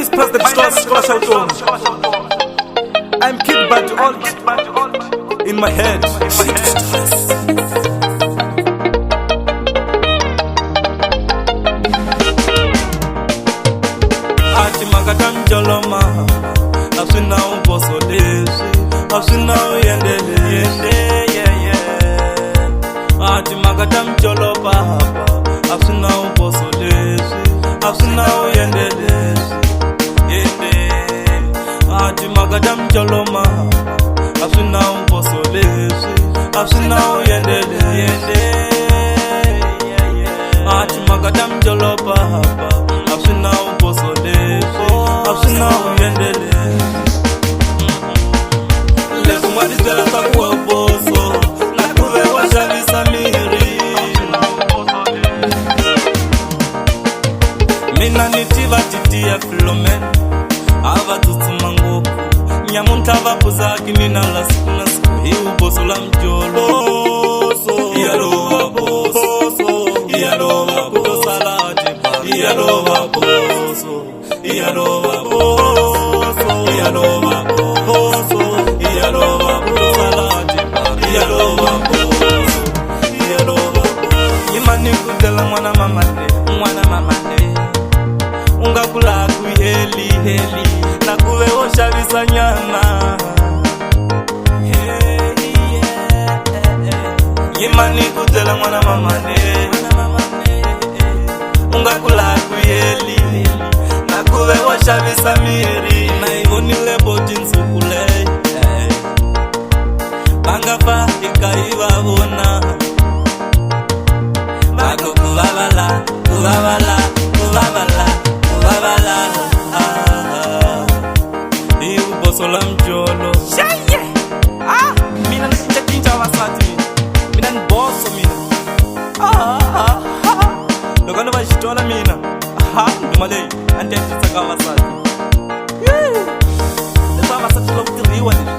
name is President Scholar. I'm kid but old in my head. Ati magatam joloma, asuna uboso lezi, asuna yende. Ati magatam joloba, asuna uboso lezi, asuna yende. Ati magatam joloma, asuna uboso lezi, asuna yende. Ati magatam joloba, asuna uboso lezi, asuna yende. Lezo mwadizela takuwa uboso, nakuwe washavisa miri. Mina nitiva titia filomen, ava tutumango nyamunta vapuzaki nina la siku na siku hii uboso la mjolo. Iyaloba boso, iyaloba boso salate pa, iyaloba boso, iyaloba boso, iyaloba boso, iyaloba boso salate pa, iyaloba boso, iyaloba boso. Imani kudela mwana mamane, ungakula kuheli nakuwe oshavisa nyama. Imani kudela mwana mamane, ungakula kuheli nakuwe oshavisa miri. Na ivonile boti nsukule bangafa ikaiva vona bako kuvavala uboso la mjolo. Mina nachinja wasati, mina nboso mina. Lokano vashitola mina. Ndumale andiyachitsaka wasati. Lesa wasati lokutiriwa leswi.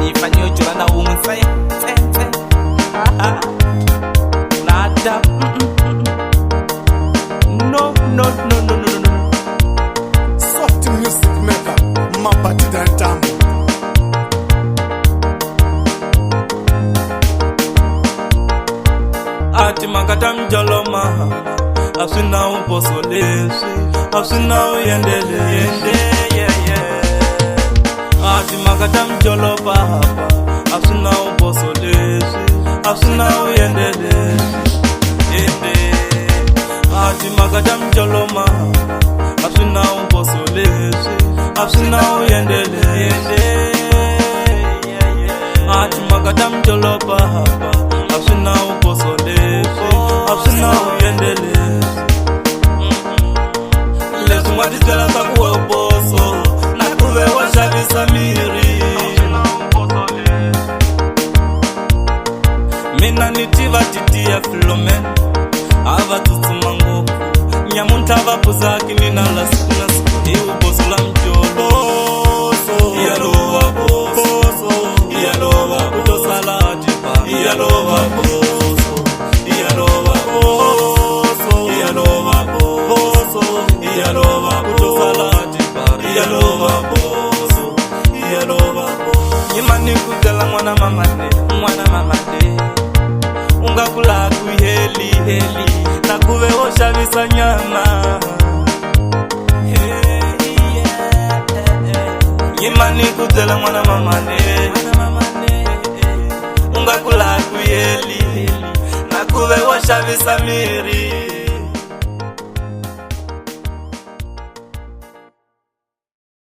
Nifanyo jola na ungu nsaye. Nada. No. Soft music maker, mabati dantamu. Ati magatam joloma, asuna uboso lezi, asuna yende. Ati magatam joloba, asuna uboso lezi, asuna yende. Ati magatam joloma, asuna uboso lezi, asuna yende. Ati magatam joloba, asuna uboso lezi, asuna yende. Lezo mwadizela takuwa uboso, nakuwe washavisa miri. Mina nitiva titia filomen, ava tutumango nyamunta vapuzaki nina la siku na siku hii uboso la mjolo. Iyaloba boso, iyaloba boso salate pa, iyaloba boso, iyaloba boso, iyaloba boso, iyaloba boso salate pa, iyaloba boso, iyaloba boso. Imani kudela mwana mamane, ungakula kuheli nakuwe oshavisa nyama. Imani kudela mwana mamane, ungakula kuheli nakuwe oshavisa miri.